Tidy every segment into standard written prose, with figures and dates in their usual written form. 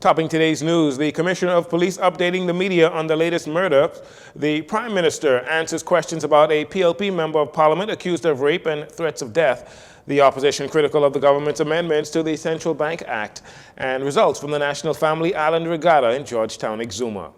Topping today's news, the Commissioner of Police updating the media on the latest murder. The Prime Minister answers questions about a PLP member of Parliament accused of rape and threats of death. The opposition critical of the government's amendments to the Central Bank Act. And results from the National Family Island Regatta in Georgetown, Exuma.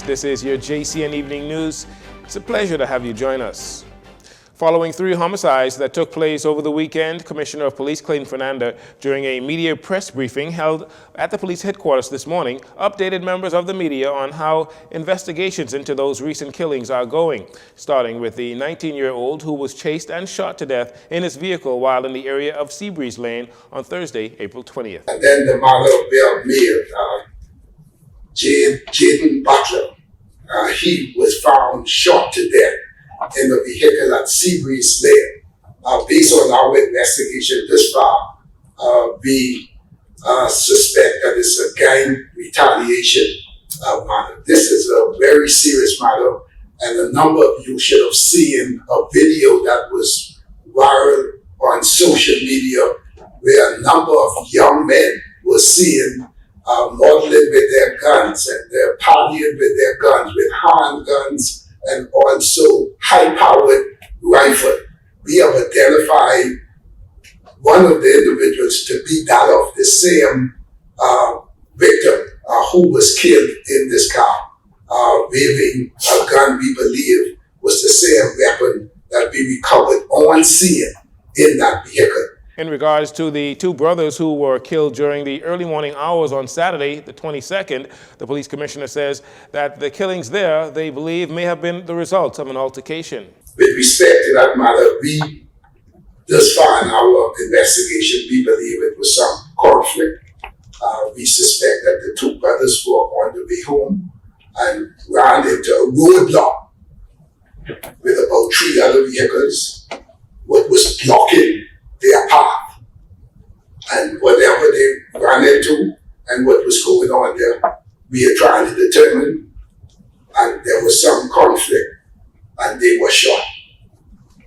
This is your Jcn Evening News. It's a pleasure to have you join us. Following 3 homicides that took place over the weekend, Commissioner of Police Clayton Fernanda, during a media press briefing held at the police headquarters this morning, updated members of the media on how investigations into those recent killings are going, starting with the 19-year-old who was chased and shot to death in his vehicle while in the area of Seabreeze Lane on Thursday, April 20th. And then the mother of their mayor, Jcn Butler, he was found shot to death in the vehicle at Seabreeze Lane. Based on our investigation this far, we suspect that it's a gang retaliation matter. This is a very serious matter, and a number of you should have seen a video that was viral on social media where a number of young men were seen modeling with their guns, and they're partying with their guns, with handguns and also high-powered rifle. We have identified one of the individuals to be that of the same victim who was killed in this car, waving a gun we believe was the same weapon that we recovered on scene in that vehicle. In regards to the 2 brothers who were killed during the early morning hours on Saturday, the 22nd, the police commissioner says that the killings there, they believe, may have been the result of an altercation. With respect to that matter, we, thus far in our investigation, we believe it was some conflict. We suspect that the 2 brothers were on the way home and ran into a roadblock with about 3 other vehicles, what was blocking their path, and whatever they ran into and what was going on there, we are trying to determine, and there was some conflict and they were shot.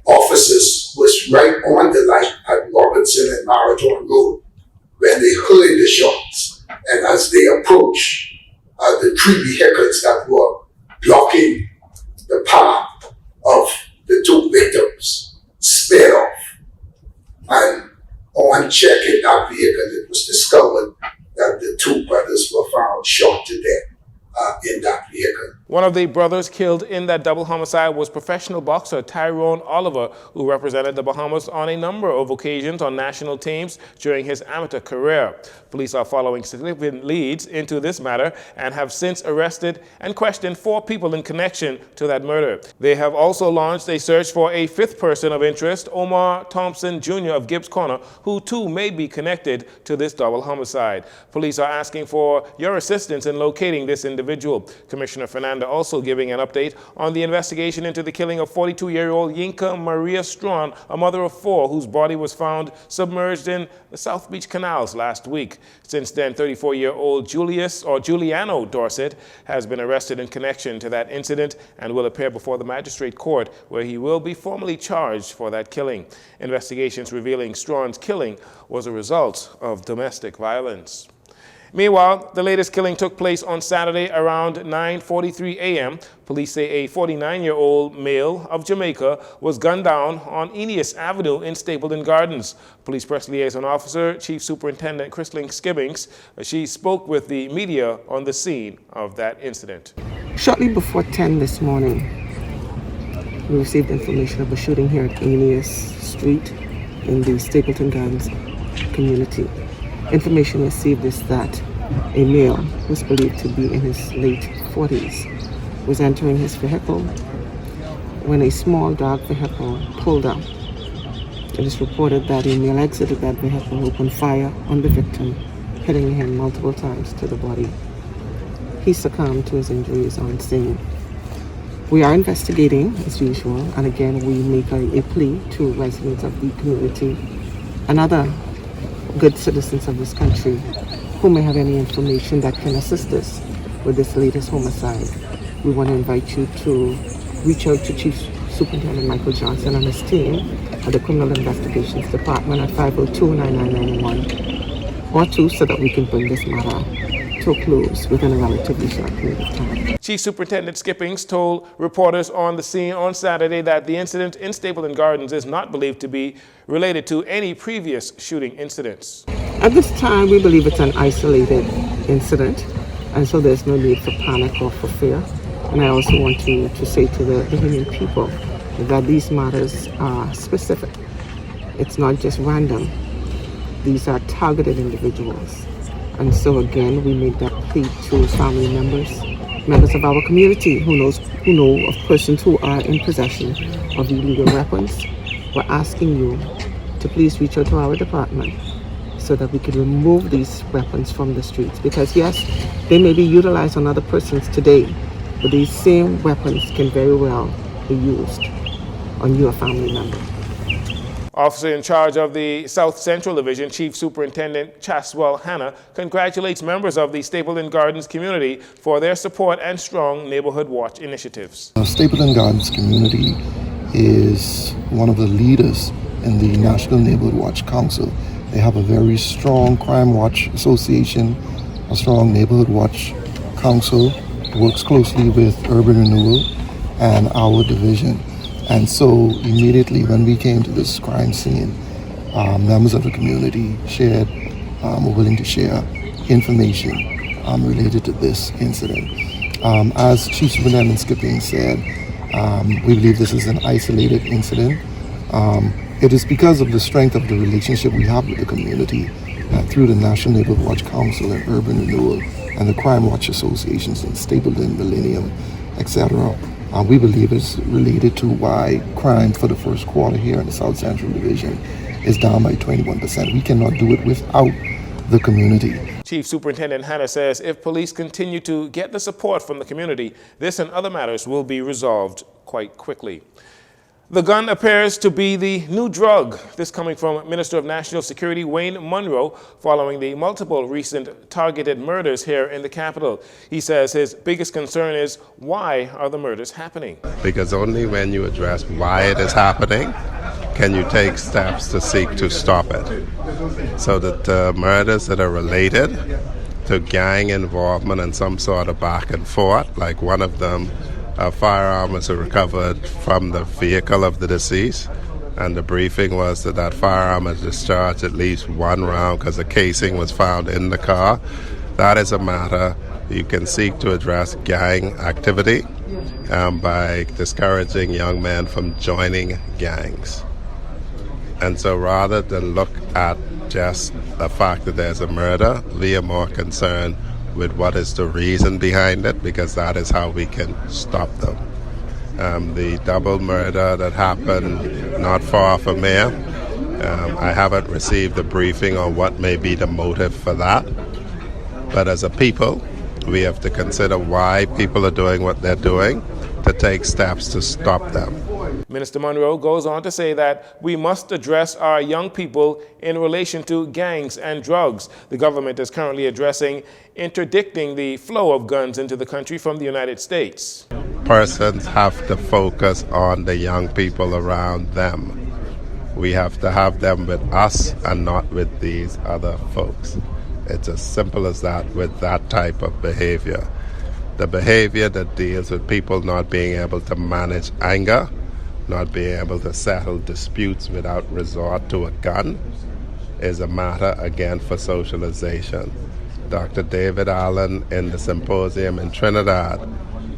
Officers was right on the line at Robinson and Marathon Road when they heard the shots, and as they approached the 3 vehicles that were blocking the path of the 2 victims sped off. And on checking that vehicle, it was discovered that the 2 brothers were found shot to death in that vehicle. One of the brothers killed in that double homicide was professional boxer Tyrone Oliver, who represented the Bahamas on a number of occasions on national teams during his amateur career. Police are following significant leads into this matter and have since arrested and questioned 4 people in connection to that murder. They have also launched a search for a 5th person of interest, Omar Thompson Jr. of Gibbs Corner, who too may be connected to this double homicide. Police are asking for your assistance in locating this individual. Commissioner Fernanda also giving an update on the investigation into the killing of 42-year-old Yinka Maria Strawn, a mother of 4 whose body was found submerged in the South Beach canals last week. Since then, 34-year-old Giuliano Dorset has been arrested in connection to that incident and will appear before the magistrate court, where he will be formally charged for that killing. Investigations revealing Strawn's killing was a result of domestic violence. Meanwhile, the latest killing took place on Saturday around 9:43 a.m. Police say a 49-year-old male of Jamaica was gunned down on Aeneas Avenue in Stapleton Gardens. Police press liaison officer, Chief Superintendent Christine Skibbings, she spoke with the media on the scene of that incident. Shortly before 10 this morning, we received information of a shooting here at Aeneas Street in the Stapleton Gardens community. Information received is that a male who is believed to be in his late 40s was entering his vehicle when a small dark vehicle pulled up. It is reported that a male exited that vehicle, opened fire on the victim, hitting him multiple times to the body. He succumbed to his injuries on scene. We are investigating as usual, and again, we make a plea to residents of the community and other good citizens of this country who may have any information that can assist us with this latest homicide. We want to invite you to reach out to Chief Superintendent Michael Johnson and his team at the Criminal Investigations Department at 502-9991 or 2 so that we can bring this matter to a close within a relatively short period of time. Chief Superintendent Skippings told reporters on the scene on Saturday that the incident in Stapleton Gardens is not believed to be related to any previous shooting incidents. At this time, we believe it's an isolated incident, and so there's no need for panic or for fear. And I also want to say to the Bahamian people that these matters are specific. It's not just random. These are targeted individuals. And so again, we make that plea to family members of our community who know of persons who are in possession of illegal weapons. We're asking you to please reach out to our department so that we can remove these weapons from the streets. Because yes, they may be utilized on other persons today, but these same weapons can very well be used on your family member. Officer in charge of the South Central Division, Chief Superintendent Chaswell Hanna, congratulates members of the Stapleton Gardens community for their support and strong neighborhood watch initiatives. The Stapleton Gardens community is one of the leaders in the National Neighborhood Watch Council. They have a very strong crime watch association, a strong neighborhood watch council, works closely with urban renewal and our division. And so immediately when we came to this crime scene, members of the community were willing to share information related to this incident. As Chief Superintendent Skipping said, we believe this is an isolated incident. It is because of the strength of the relationship we have with the community through the National Neighborhood Watch Council and Urban Renewal and the Crime Watch Associations in Stapleton, Millennium, etc. We believe it's related to why crime for the first quarter here in the South Central Division is down by 21%. We cannot do it without the community. Chief Superintendent Hanna says if police continue to get the support from the community, this and other matters will be resolved quite quickly. The gun appears to be the new drug. This coming from Minister of National Security Wayne Munro following the multiple recent targeted murders here in the capital. He says his biggest concern is why are the murders happening? Because only when you address why it is happening can you take steps to seek to stop it. So that murders that are related to gang involvement and some sort of back and forth, like one of them, a firearm was recovered from the vehicle of the deceased, and the briefing was that that firearm had discharged at least one round because the casing was found in the car. That is a matter you can seek to address gang activity by discouraging young men from joining gangs. And so rather than look at just the fact that there's a murder, we are more concerned with what is the reason behind it, because that is how we can stop them. The double murder that happened not far from here, I haven't received a briefing on what may be the motive for that. But as a people, we have to consider why people are doing what they're doing to take steps to stop them. Minister Munro goes on to say that we must address our young people in relation to gangs and drugs. The government is currently addressing interdicting the flow of guns into the country from the United States. Persons have to focus on the young people around them. We have to have them with us and not with these other folks. It's as simple as that with that type of behavior. The behavior that deals with people not being able to manage anger, not being able to settle disputes without resort to a gun, is a matter, again, for socialization. Dr. David Allen in the symposium in Trinidad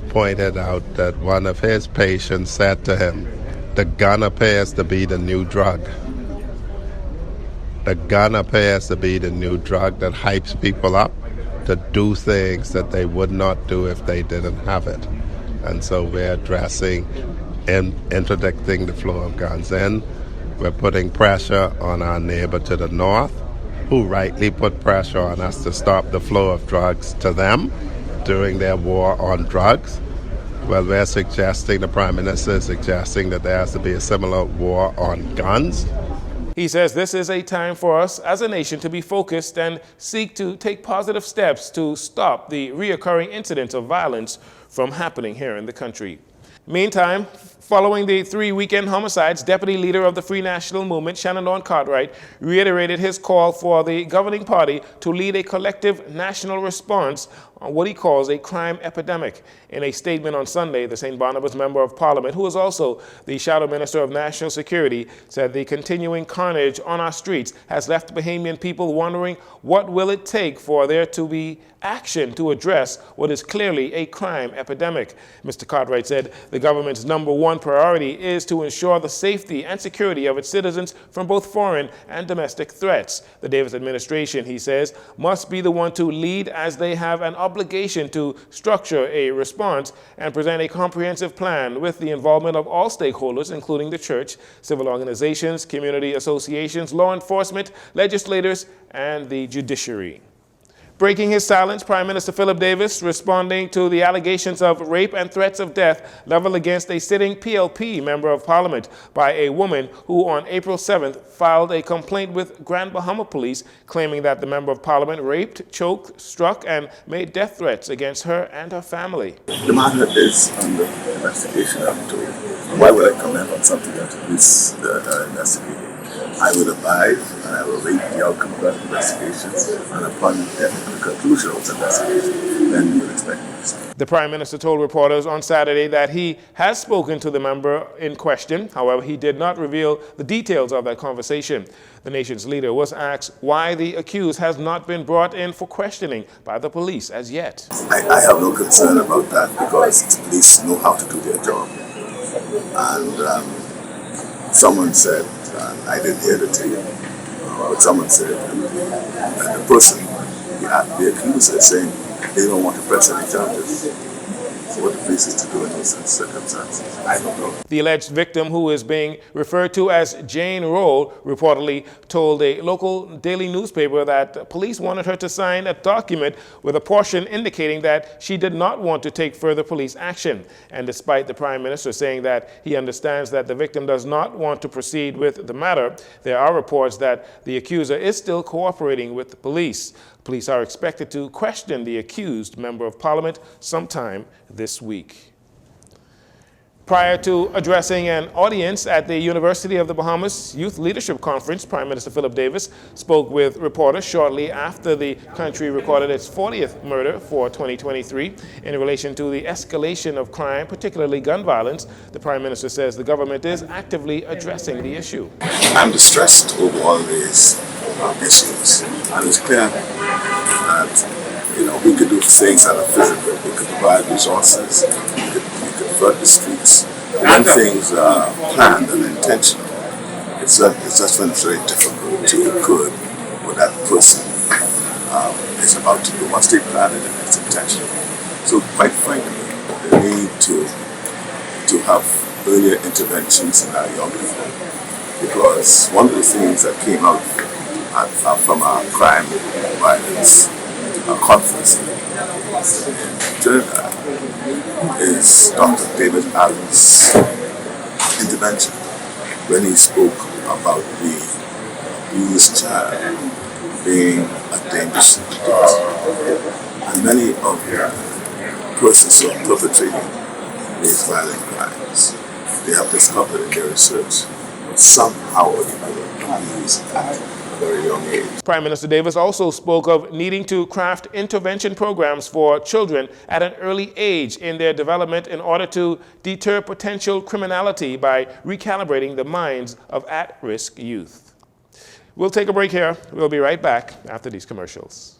pointed out that one of his patients said to him, "The gun appears to be the new drug." The gun appears to be the new drug that hypes people up to do things that they would not do if they didn't have it. And so we're addressing and interdicting the flow of guns in. We're putting pressure on our neighbor to the north, who rightly put pressure on us to stop the flow of drugs to them during their war on drugs. Well, they're suggesting, the Prime Minister is suggesting that there has to be a similar war on guns. He says this is a time for us as a nation to be focused and seek to take positive steps to stop the reoccurring incidents of violence from happening here in the country. Meantime, following the 3 weekend homicides, Deputy Leader of the Free National Movement, Shannon Cartwright, reiterated his call for the governing party to lead a collective national response on what he calls a crime epidemic. In a statement on Sunday, the St. Barnabas Member of Parliament, who is also the Shadow Minister of National Security, said the continuing carnage on our streets has left Bahamian people wondering what will it take for there to be action to address what is clearly a crime epidemic. Mr. Cartwright said the government's #1 priority is to ensure the safety and security of its citizens from both foreign and domestic threats. The Davis administration, he says, must be the one to lead, as they have an obligation to structure a response and present a comprehensive plan with the involvement of all stakeholders, including the church, civil organizations, community associations, law enforcement, legislators, and the judiciary. Breaking his silence, Prime Minister Philip Davis, responding to the allegations of rape and threats of death leveled against a sitting PLP member of Parliament by a woman who on April 7th filed a complaint with Grand Bahama Police claiming that the member of Parliament raped, choked, struck, and made death threats against her and her family. The matter is under investigation, I'm told. Why would I comment on something that is investigating? I will abide and I will wait the outcome of that investigation, and upon the conclusion of the investigation, then you'll expect me. The Prime Minister told reporters on Saturday that he has spoken to the member in question. However, he did not reveal the details of that conversation. The nation's leader was asked why the accused has not been brought in for questioning by the police as yet. I have no concern about that because the police know how to do their job. And someone said, I didn't hear the tape, but someone said that the person, the accuser, is saying they don't want to press any charges. So what the police is to do in those circumstances, I don't know. The alleged victim, who is being referred to as Jane Roll, reportedly told a local daily newspaper that police wanted her to sign a document with a portion indicating that she did not want to take further police action. And despite the Prime Minister saying that he understands that the victim does not want to proceed with the matter, there are reports that the accuser is still cooperating with the police. Police are expected to question the accused member of Parliament sometime this week. Prior to addressing an audience at the University of the Bahamas Youth Leadership Conference, Prime Minister Philip Davis spoke with reporters shortly after the country recorded its 40th murder for 2023. In relation to the escalation of crime, particularly gun violence, the Prime Minister says the government is actively addressing the issue. I'm distressed over all these issues, and it's clear that we could do things that are physical. We could provide resources. We could flood the streets. When things are planned and intentional, it's just when it's very difficult to record what that person is about to do. Once they plan it and it's intentional. So quite frankly, the need to have earlier interventions in our young people, because one of the things that came out from our crime violence conference in Trinidad is Dr. David Allen's intervention when he spoke about the abused child being a dangerous addict. And many of the persons who are perpetrating these violent crimes, they have discovered in their research somehow or another abused at a very young age. Prime Minister Davis also spoke of needing to craft intervention programs for children at an early age in their development in order to deter potential criminality by recalibrating the minds of at-risk youth. We'll take a break here. We'll be right back after these commercials.